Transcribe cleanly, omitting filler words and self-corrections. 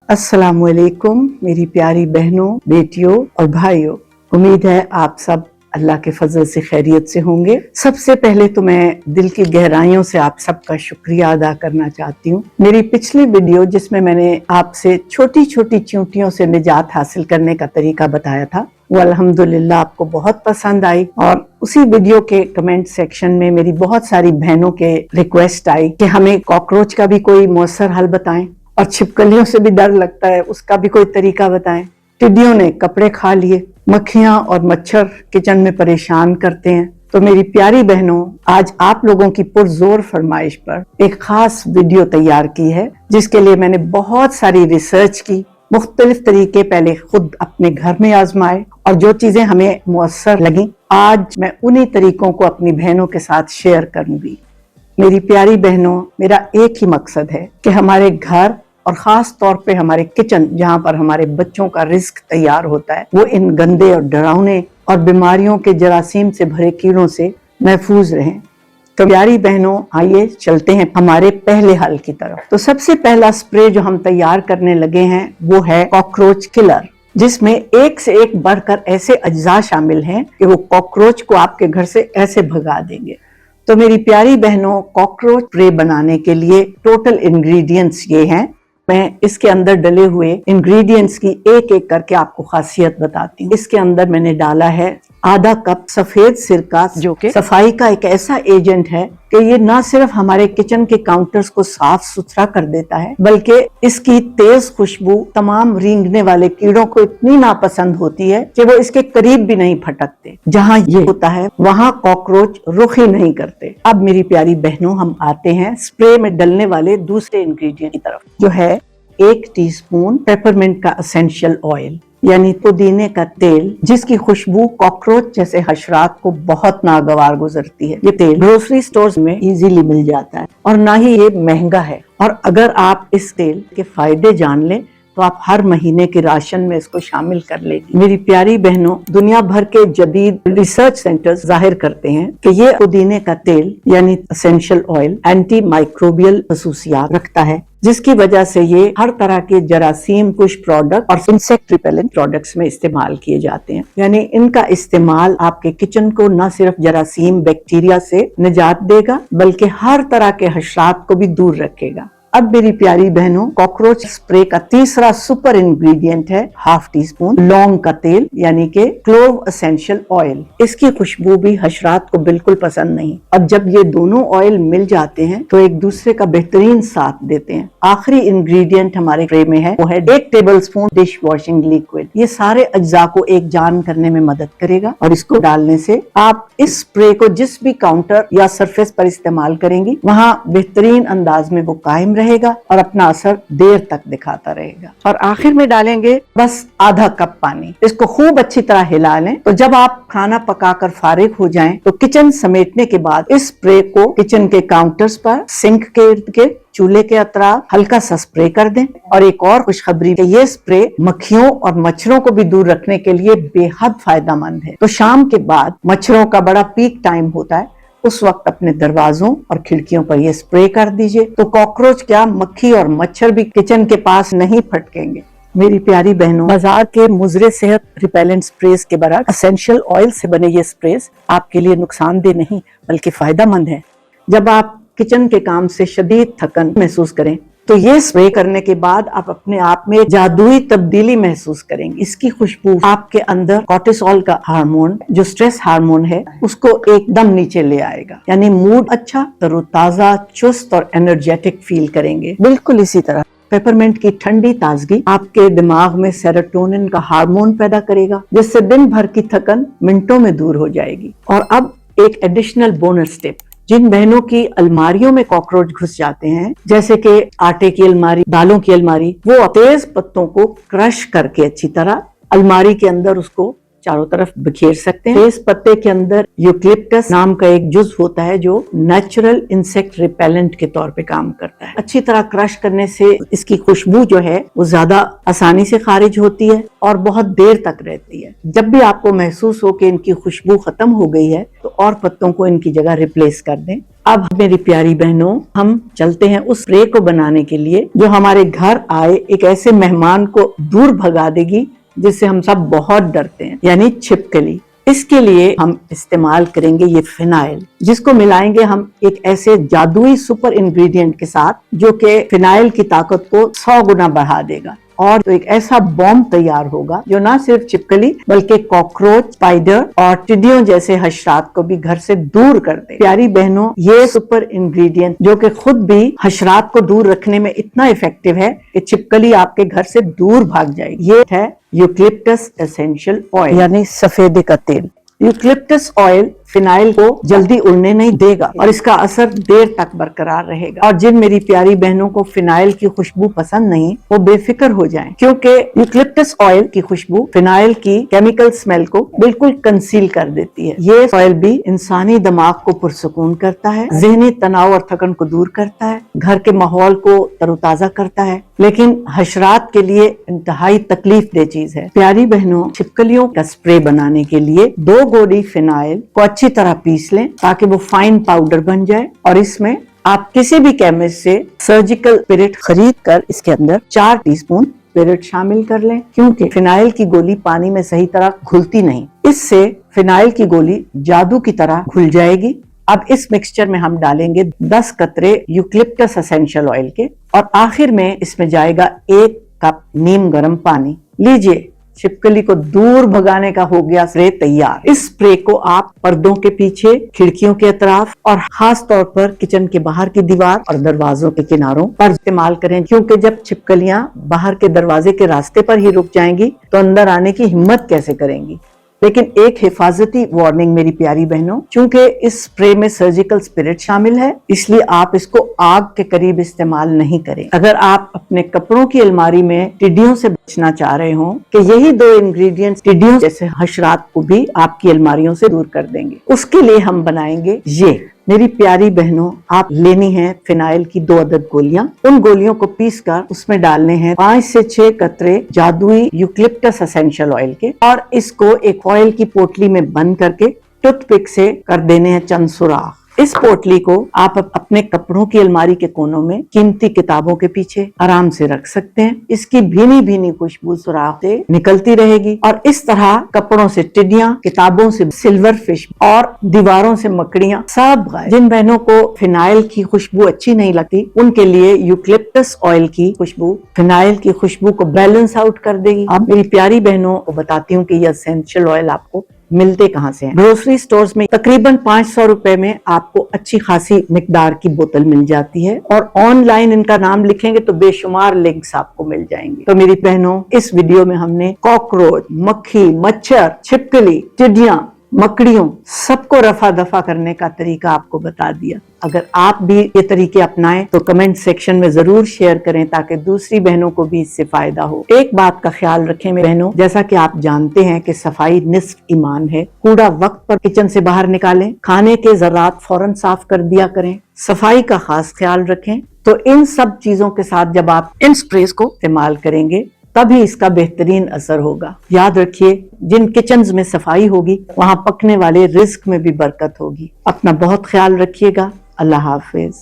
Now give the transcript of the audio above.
अस्सलाम वालेकुम मेरी प्यारी बहनों, बेटियों और भाइयों। उम्मीद है आप सब अल्लाह के फजल से खैरियत से होंगे। सबसे पहले तो मैं दिल की गहराइयों से आप सबका शुक्रिया अदा करना चाहती हूँ। मेरी पिछली वीडियो जिसमें मैंने आपसे छोटी छोटी चींटियों से निजात हासिल करने का तरीका बताया था, वो अल्हम्दुलिल्लाह आपको बहुत पसंद आई और उसी वीडियो के कमेंट सेक्शन में मेरी बहुत सारी बहनों के रिक्वेस्ट आई कि हमें कॉकरोच का भी कोई मौसर हल बताएं और छिपकलियों से भी डर लगता है, उसका भी कोई तरीका बताएं। टिड्डियों ने कपड़े खा लिए, मक्खियां और मच्छर किचन में परेशान करते हैं। तो मेरी प्यारी बहनों, आज आप लोगों की पुरजोर फरमाइश पर एक खास वीडियो तैयार की है, जिसके लिए मैंने बहुत सारी रिसर्च की, मुख्तलिफ तरीके पहले खुद अपने घर में आजमाए और जो चीजें हमें मुअस्सर लगी, आज मैं उन्हीं तरीकों को अपनी बहनों के साथ शेयर करूंगी। मेरी प्यारी बहनों, मेरा एक ही मकसद है कि हमारे घर और खास तौर पे हमारे किचन, जहाँ पर हमारे बच्चों का रिस्क तैयार होता है, वो इन गंदे और डरावने और बीमारियों के जरासीम से भरे कीड़ों से महफूज रहें। तो प्यारी बहनों, आइए चलते हैं हमारे पहले हल की तरफ। तो सबसे पहला स्प्रे जो हम तैयार करने लगे हैं वो है कॉकरोच किलर, जिसमें एक से एक बढ़कर ऐसे अज्जा शामिल हैं कि वो कॉकरोच को आपके घर से ऐसे भगा देंगे। तो मेरी प्यारी बहनों, कॉकरोच स्प्रे बनाने के लिए टोटल इंग्रेडिएंट्स ये हैं। मैं इसके अंदर डले हुए इंग्रेडिएंट्स की एक एक करके आपको खासियत बताती हूँ। इसके अंदर मैंने डाला है आधा कप सफेद सिरका, जो कि सफाई का एक ऐसा एजेंट है कि ये न सिर्फ हमारे किचन के काउंटर्स को साफ सुथरा कर देता है, बल्कि इसकी तेज खुशबू तमाम रेंगने वाले कीड़ों को इतनी नापसंद होती है कि वो इसके करीब भी नहीं फटकते। जहाँ ये होता है वहाँ कॉकरोच रुख ही नहीं करते। अब मेरी प्यारी बहनों, हम आते हैं स्प्रे में डलने वाले दूसरे इंग्रेडिएंट की तरफ, जो है 1 टीस्पून पेपरमिंट का एसेंशियल ऑयल, यानी पुदीने का तेल, जिसकी खुशबू कॉकरोच जैसे हशरात को बहुत नागवार गुजरती है। ये तेल ग्रोसरी स्टोर्स में इजीली मिल जाता है और ना ही ये महंगा है। और अगर आप इस तेल के फायदे जान लें तो आप हर महीने के राशन में इसको शामिल कर लेंगे। मेरी प्यारी बहनों, दुनिया भर के जदीद रिसर्च सेंटर्स जाहिर करते हैं कि ये पुदीने का तेल यानी एसेंशियल ऑयल एंटी माइक्रोबियल खसूसियात रखता है, जिसकी वजह से ये हर तरह के जरासीम कुश प्रोडक्ट और इंसेक्ट रिपेलेंट प्रोडक्ट्स में इस्तेमाल किए जाते हैं। यानी इनका इस्तेमाल आपके किचन को न सिर्फ जरासीम बैक्टीरिया से निजात देगा, बल्कि हर तरह के हशरात को भी दूर रखेगा। अब मेरी प्यारी बहनों, कॉकरोच स्प्रे का तीसरा सुपर इंग्रेडिएंट है 1/2 टीस्पून लौंग का तेल, यानी कि क्लोव एसेंशियल ऑयल। इसकी खुशबू भी हशरात को बिल्कुल पसंद नहीं। अब जब ये दोनों ऑयल मिल जाते हैं तो एक दूसरे का बेहतरीन साथ देते हैं। आखिरी इंग्रेडिएंट हमारे स्प्रे में है वो है 1 टेबलस्पून डिश वॉशिंग लिक्विड। ये सारे अज्जा को एक जान करने में मदद करेगा और इसको डालने से आप इस स्प्रे को जिस भी काउंटर या सरफेस पर इस्तेमाल करेंगी, वहाँ बेहतरीन अंदाज में वो कायम रहेगा और अपना असर देर तक दिखाता रहेगा। और आखिर में डालेंगे बस आधा कप पानी। इसको खूब अच्छी तरह हिला लें। तो जब आप खाना पकाकर फारिग हो जाएं तो किचन समेटने के बाद इस स्प्रे को किचन के काउंटर्स पर, सिंक के इर्द गिर्द, चूल्हे के अतराफ हल्का सा स्प्रे कर दें। और एक और खुशखबरी कि ये स्प्रे मक्खियों और मच्छरों को भी दूर रखने के लिए बेहद फायदेमंद है। तो शाम के बाद मच्छरों का बड़ा पीक टाइम होता है, उस वक्त अपने दरवाजों और खिड़कियों पर ये स्प्रे कर दीजिए। तो कॉकरोच क्या, मक्खी और मच्छर भी किचन के पास नहीं फटकेंगे। मेरी प्यारी बहनों, बाजार के मुजरे सेहत रिपेलेंट स्प्रेस के बरक्स एसेंशियल ऑयल से बने ये स्प्रेस आपके लिए नुकसानदेह नहीं बल्कि फायदेमंद है। जब आप किचन के काम से शदीद थकन महसूस करें तो ये स्प्रे करने के बाद आप अपने आप में जादुई तब्दीली महसूस करेंगे। इसकी खुशबू आपके अंदर कॉर्टिसोल का हार्मोन, जो स्ट्रेस हार्मोन है, उसको एकदम नीचे ले आएगा। यानी मूड अच्छा, तरोताजा, चुस्त और एनर्जेटिक फील करेंगे। बिल्कुल इसी तरह पेपरमिंट की ठंडी ताजगी आपके दिमाग में सेरोटोनिन का हार्मोन पैदा करेगा, जिससे दिन भर की थकन मिनटों में दूर हो जाएगी। और अब एक एडिशनल बोनस टिप, जिन बहनों की अलमारियों में कॉकरोच घुस जाते हैं, जैसे कि आटे की अलमारी, दालों की अलमारी, वो तेज पत्तों को क्रश करके अच्छी तरह अलमारी के अंदर उसको चारों तरफ बिखेर सकते हैं। तेज पत्ते के अंदर यूकलिप्टस नाम का एक जुज होता है जो नेचुरल इंसेक्ट रिपेलेंट के तौर पे काम करता है। अच्छी तरह क्रश करने से इसकी खुशबू जो है वो ज्यादा आसानी से खारिज होती है और बहुत देर तक रहती है। जब भी आपको महसूस हो कि इनकी खुशबू खत्म हो गई है तो और पत्तों को इनकी जगह रिप्लेस कर दें। अब मेरी प्यारी बहनों, हम चलते हैं उस स्प्रे को बनाने के लिए जो हमारे घर आए एक ऐसे मेहमान को दूर भगा देगी जिससे हम सब बहुत डरते हैं, यानी छिपकली। इसके लिए हम इस्तेमाल करेंगे ये फिनाइल, जिसको मिलाएंगे हम एक ऐसे जादुई सुपर इंग्रेडिएंट के साथ जो कि फिनाइल की ताकत को 100 गुना बढ़ा देगा और तो एक ऐसा बॉम्ब तैयार होगा जो ना सिर्फ छिपकली बल्कि कॉकरोच, स्पाइडर और टिड्डियों जैसे हशरात को भी घर से दूर कर दे। प्यारी बहनों, ये सुपर इंग्रेडिएंट जो कि खुद भी हशरात को दूर रखने में इतना इफेक्टिव है कि छिपकली आपके घर से दूर भाग जाएगी। ये है यूकलिप्टस एसेंशियल ऑयल यानी सफेदे का तेल। यूकलिप्टस ऑयल फिनाइल को जल्दी उड़ने नहीं देगा और इसका असर देर तक बरकरार रहेगा। और जिन मेरी प्यारी बहनों को फिनाइल की खुशबू पसंद नहीं, वो बेफिक्र हो जाएं, क्योंकि यूकलिप्टस ऑयल की खुशबू फिनाइल की केमिकल स्मेल को बिल्कुल कंसील कर देती है। ये ऑयल भी इंसानी दिमाग को पुरसुकून करता है, ज़हनी तनाव और थकन को दूर करता है, घर के माहौल को तरोताजा करता है, लेकिन हशरात के लिए इंतहाई तकलीफ दे चीज है। प्यारी बहनों, छिपकलियों का स्प्रे बनाने के लिए 2 गोली फिनाइल को अच्छी तरह पीस लें ताकि वो फाइन पाउडर बन जाए और इसमें आप किसी भी केमिस्ट से सर्जिकल स्पिरिट खरीद कर इसके अंदर 4 टीस्पून स्पिरिट शामिल कर लें, क्योंकि फिनाइल की गोली पानी में सही तरह घुलती नहीं। इससे फिनाइल की गोली जादू की तरह घुल जाएगी। अब इस मिक्सचर में हम डालेंगे 10 कतरे यूकलिप्टस एसेंशियल ऑयल के और आखिर में इसमें जाएगा 1 कप नीम गर्म पानी। लीजिए, छिपकली को दूर भगाने का हो गया स्प्रे तैयार। इस स्प्रे को आप पर्दों के पीछे, खिड़कियों के अतराफ और खास तौर पर किचन के बाहर की दीवार और दरवाजों के किनारों पर इस्तेमाल करें, क्योंकि जब छिपकलियां बाहर के दरवाजे के रास्ते पर ही रुक जाएंगी तो अंदर आने की हिम्मत कैसे करेंगी। लेकिन एक हिफाजती वार्निंग मेरी प्यारी बहनों, चूंकि इस स्प्रे में सर्जिकल स्पिरिट शामिल है, इसलिए आप इसको आग के करीब इस्तेमाल नहीं करें। अगर आप अपने कपड़ों की अलमारी में टिड्डियों से बचना चाह रहे हो कि यही 2 इंग्रेडिएंट्स टिड्डियों जैसे हशरात को भी आपकी अलमारियों से दूर कर देंगे, उसके लिए हम बनाएंगे ये। मेरी प्यारी बहनों, आप लेनी है फिनाइल की 2 अदद गोलियां। उन गोलियों को पीसकर उसमें डालने हैं 5 से 6 कतरे जादुई यूकलिप्टस एसेंशियल ऑयल के और इसको एक ऑयल की पोटली में बंद करके टूथपिक से कर देने हैं चंद सुराख। इस पोटली को आप अपने कपड़ों की अलमारी के कोनों में कीमती किताबों के पीछे आराम से रख सकते हैं। इसकी भीनी भीनी खुशबू सुराख से निकलती रहेगी और इस तरह कपड़ों से टिड्डियां, किताबों से सिल्वर फिश और दीवारों से मकड़ियां सब गायब। जिन बहनों को फिनाइल की खुशबू अच्छी नहीं लगती, उनके लिए यूकलिप्टस ऑयल की खुशबू फिनाइल की खुशबू को बैलेंस आउट कर देगी। अब मेरी प्यारी बहनों को बताती हूँ कि ये एसेंशियल ऑयल आपको मिलते कहाँ से हैं। ग्रोसरी स्टोर्स में तकरीबन 500 रुपए में आपको अच्छी खासी मिकदार की बोतल मिल जाती है और ऑनलाइन इनका नाम लिखेंगे तो बेशुमार लिंक्स आपको मिल जाएंगे। तो मेरी बहनों, इस वीडियो में हमने कॉकरोच, मक्खी, मच्छर, छिपकली, टिड्डियां, मकड़ियों सबको रफा दफा करने का तरीका आपको बता दिया। अगर आप भी ये तरीके अपनाएं तो कमेंट सेक्शन में जरूर शेयर करें ताकि दूसरी बहनों को भी इससे फायदा हो। एक बात का ख्याल रखें मेरी बहनों, जैसा कि आप जानते हैं कि सफाई निस्फ ईमान है। कूड़ा वक्त पर किचन से बाहर निकालें, खाने के ज़रात फौरन साफ कर दिया करें, सफाई का खास ख्याल रखें। तो इन सब चीजों के साथ जब आप इन स्प्रेस को इस्तेमाल करेंगे तभी इसका बेहतरीन असर होगा। याद रखिए, जिन किचन्स में सफाई होगी वहां पकने वाले रिस्क में भी बरकत होगी। अपना बहुत ख्याल रखिएगा। अल्लाह हाफिज।